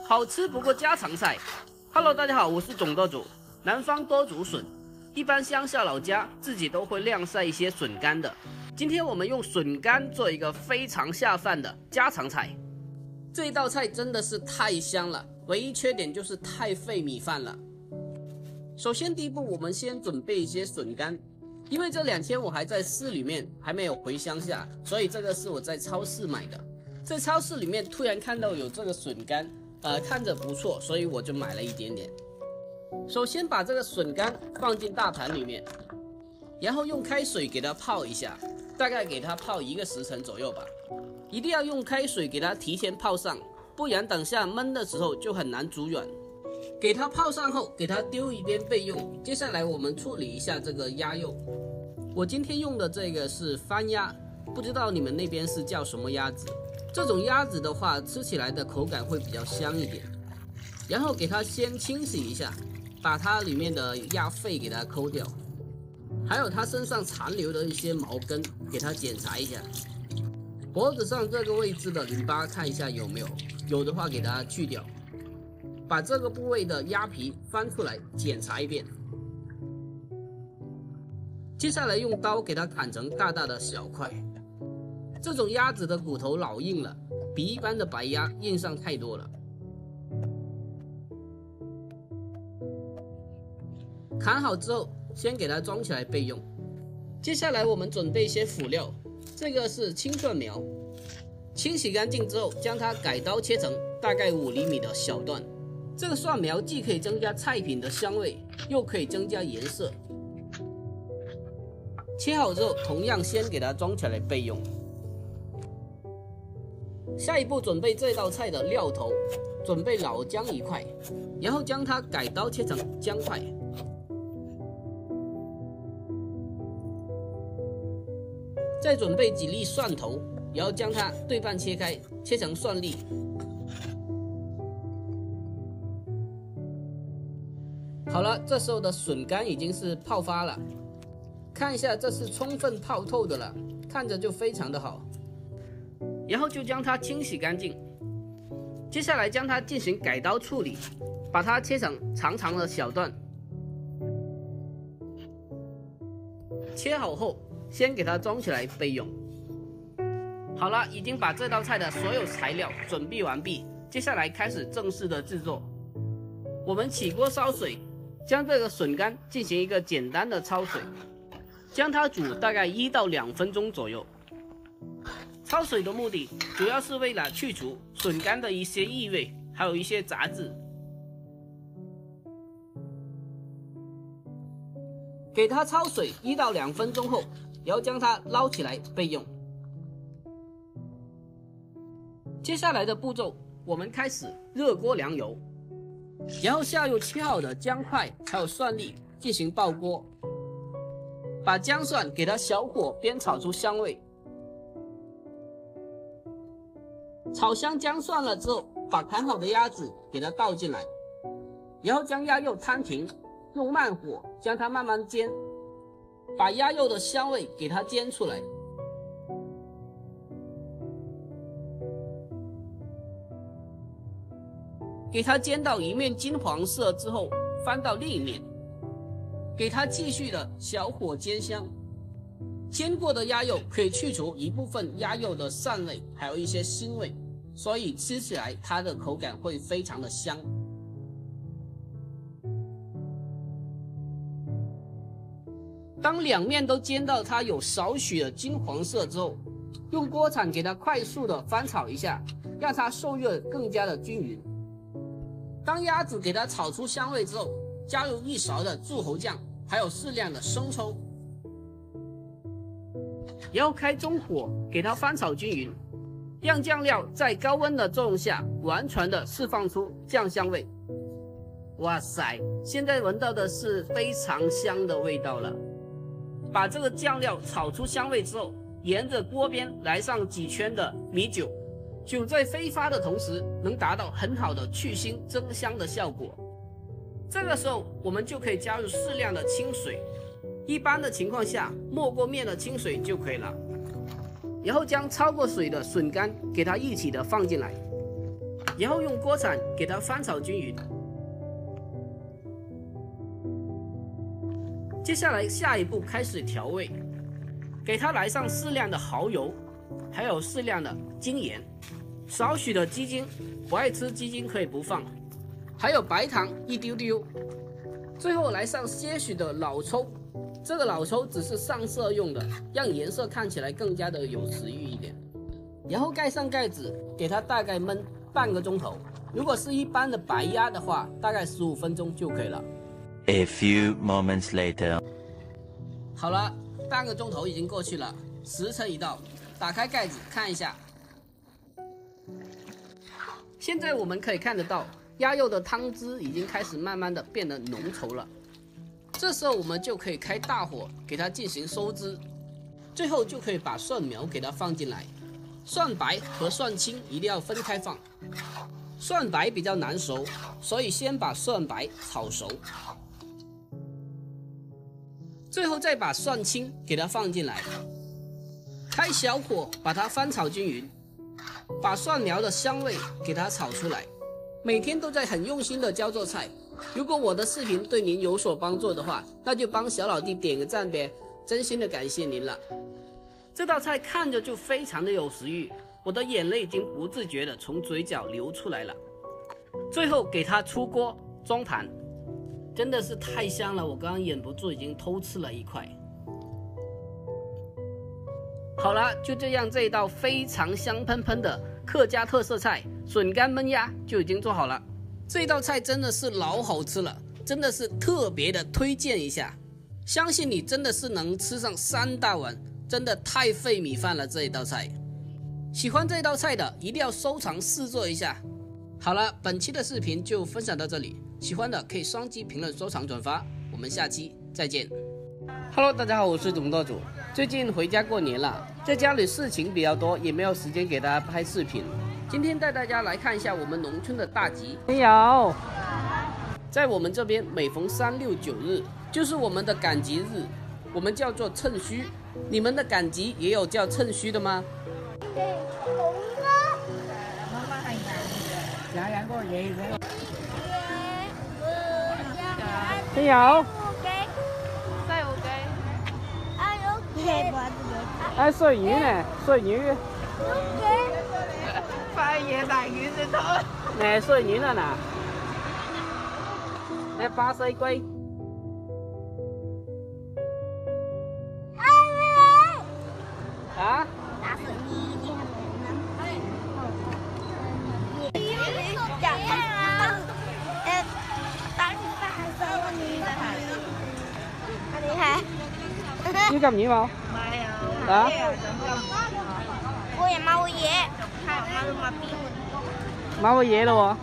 好吃不过家常菜。Hello， 大家好，我是种豆主。南方多竹笋，一般乡下老家自己都会晾晒一些笋干的。今天我们用笋干做一个非常下饭的家常菜。这一道菜真的是太香了，唯一缺点就是太费米饭了。首先第一步，我们先准备一些笋干。因为这2天我还在市里面，还没有回乡下，所以这个是我在超市买的。在超市里面突然看到有这个笋干，看着不错，所以我就买了一点点。首先把这个笋干放进大盘里面，然后用开水给它泡一下，大概给它泡1个时辰左右吧。一定要用开水给它提前泡上，不然等下焖的时候就很难煮软。给它泡上后，给它丢一边备用。接下来我们处理一下这个鸭肉。我今天用的这个是番鸭，不知道你们那边是叫什么鸭子。这种鸭子的话，吃起来的口感会比较香一点。然后给它先清洗一下，把它里面的鸭肺给它抠掉，还有它身上残留的一些毛根，给它检查一下。脖子上这个位置的淋巴看一下有没有，有的话给它去掉。把这个部位的鸭皮翻出来检查一遍。接下来用刀给它砍成大大的小块。这种鸭子的骨头老硬了，比一般的白鸭硬上太多了。砍好之后，先给它装起来备用。接下来我们准备一些辅料，这个是青蒜苗，清洗干净之后，将它改刀切成大概5厘米的小段。这个蒜苗既可以增加菜品的香味，又可以增加颜色。切好之后，同样先给它装起来备用。下一步准备这道菜的料头，准备老姜1块，然后将它改刀切成姜块。再准备几粒蒜头，然后将它对半切开，切成蒜粒。好了，这时候的笋干已经是泡发了，看一下这是充分泡透的了，看着就非常的好。然后就将它清洗干净，接下来将它进行改刀处理，把它切成长长的小段。切好后，先给它装起来备用。好了，已经把这道菜的所有材料准备完毕，接下来开始正式的制作。我们起锅烧水，将这个笋干进行一个简单的焯水，将它煮大概1到2分钟左右。焯水的目的主要是为了去除笋干的一些异味，还有一些杂质。给它焯水1到2分钟后，然后将它捞起来备用。接下来的步骤，我们开始热锅凉油，然后下入切好的姜块还有蒜粒进行爆锅，把姜蒜给它小火煸炒出香味。炒香姜蒜了之后，把砍好的鸭子给它倒进来，然后将鸭肉摊平，用慢火将它慢慢煎，把鸭肉的香味给它煎出来。给它煎到一面金黄色之后，翻到另一面，给它继续的小火煎香。煎过的鸭肉可以去除一部分鸭肉的膻味，还有一些腥味，所以吃起来它的口感会非常的香。当2面都煎到它有少许的金黄色之后，用锅铲给它快速的翻炒一下，让它受热更加的均匀。当鸭子给它炒出香味之后，加入1勺的柱侯酱，还有适量的生抽，然后开中火给它翻炒均匀，让酱料在高温的作用下完全的释放出酱香味。哇塞，现在闻到的是非常香的味道了。把这个酱料炒出香味之后，沿着锅边来上几圈的米酒，酒在挥发的同时，能达到很好的去腥增香的效果。这个时候，我们就可以加入适量的清水，一般的情况下，没过面的清水就可以了。然后将焯过水的笋干给它一起的放进来，然后用锅铲给它翻炒均匀。接下来下一步开始调味，给它来上适量的蚝油，还有适量的精盐，少许的鸡精，不爱吃鸡精可以不放，还有白糖一丢丢。最后来上些许的老抽，这个老抽只是上色用的，让颜色看起来更加的有食欲一点。然后盖上盖子，给它大概焖半个钟头。如果是一般的白鸭的话，大概15分钟就可以了。A few moments later， 好了，半个钟头已经过去了，时辰已到，打开盖子看一下。现在我们可以看得到，鸭肉的汤汁已经开始慢慢的变得浓稠了。这时候我们就可以开大火给它进行收汁，最后就可以把蒜苗给它放进来。蒜白和蒜青一定要分开放，蒜白比较难熟，所以先把蒜白炒熟，最后再把蒜青给它放进来，开小火把它翻炒均匀，把蒜苗的香味给它炒出来。每天都在很用心的教做菜，如果我的视频对您有所帮助的话，那就帮小老弟点个赞呗，真心的感谢您了。这道菜看着就非常的有食欲，我的眼泪已经不自觉的从嘴角流出来了。最后给它出锅装盘，真的是太香了，我刚刚忍不住已经偷吃了一块。好了，就这样，这一道非常香喷喷的客家特色菜笋干焖鸭就已经做好了。这道菜真的是老好吃了，真的是特别的推荐一下，相信你真的是能吃上3大碗，真的太费米饭了这一道菜。喜欢这道菜的一定要收藏试做一下。好了，本期的视频就分享到这里，喜欢的可以双击评论、收藏、转发，我们下期再见。Hello， 大家好，我是总舵主。最近回家过年了，在家里事情比较多，也没有时间给大家拍视频。今天带大家来看一下我们农村的大集。没有，在我们这边每逢3、6、9日就是我们的赶集日，我们叫做趁虚。你们的赶集也有叫趁虚的吗？没有。哎，水魚呢？水魚。快嘢大魚先得。誒，水魚啦嗱。誒，巴西龜。啊？打水魚啲要撳魚冇？啊？我也冇嘢，冇嘢咯喎。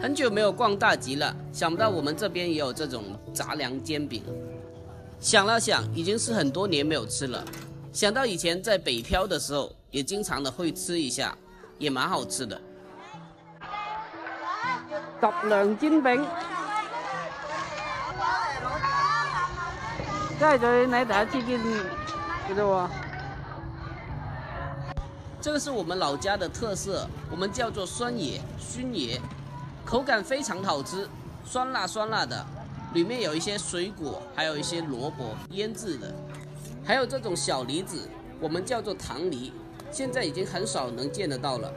很久没有逛大集了，想不到我们这边也有这种杂粮煎饼。想了想，已经是很多年没有吃了。想到以前在北漂的时候，也经常的会吃一下，也蛮好吃的。杂糧煎餅，真係對你第一次見嘅啫喎。这个是我们老家的特色，我们叫做酸野、熏野，口感非常好吃，酸辣酸辣的，里面有一些水果，还有一些萝卜腌制的，还有这种小梨子，我们叫做糖梨，现在已经很少能见得到了。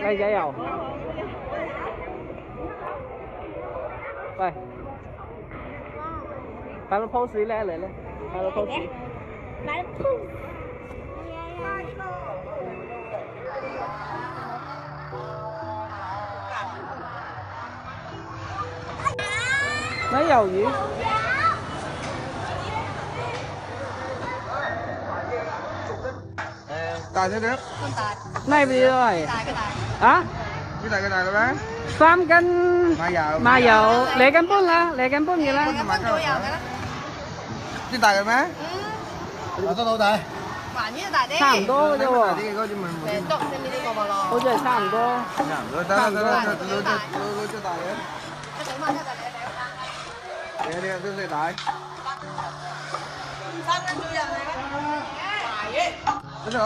雞仔油，喂，拍個 pose 咧嚟咧，拍個 pose。拍個 pose。買魷魚。大隻啲，咩俾都係？大嘅大。啊？幾大嘅大嘅咩？3斤麻油2斤半啦，2斤半嘅啦。半左右嘅啦。啲大嘅咩？大多好大。還呢個大啲。差唔多嘅啫喎。啲嗰啲咪冇。誒，篤你咪呢個咪咯。好似係差唔多。差唔多，得，攞大嘅。一整翻一個嚟。呢都最大。3蚊左右嚟嘅。大嘅。你講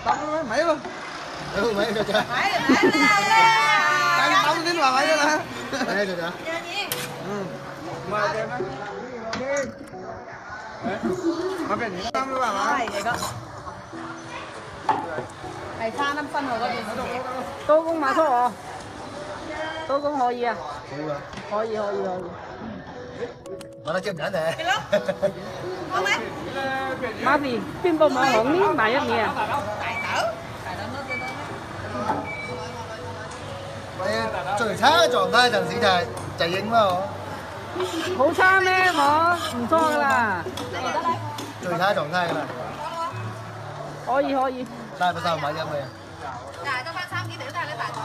10蚊買咯。買就得。買啦。10先話買㗎啦。買就得。買嘅咩？買俾你3蚊買。係嚟㗎。係差粒新我嗰邊先。刀工馬叔哦，刀工可以啊，可以。我都接唔緊你。係咯。好未？媽咪邊個網紅呢買一面啊？大豆多幾多？你最差嘅狀態陣時就影啦，好差咩？我唔錯噶啦，最差狀態㗎啦。可以。帶唔帶買音嘅？嗱，得翻3幾條都得嘅大豆。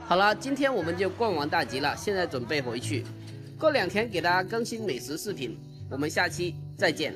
好了，今天我们就逛完大集了，现在准备回去。过2天给大家更新美食视频，我们下期再见。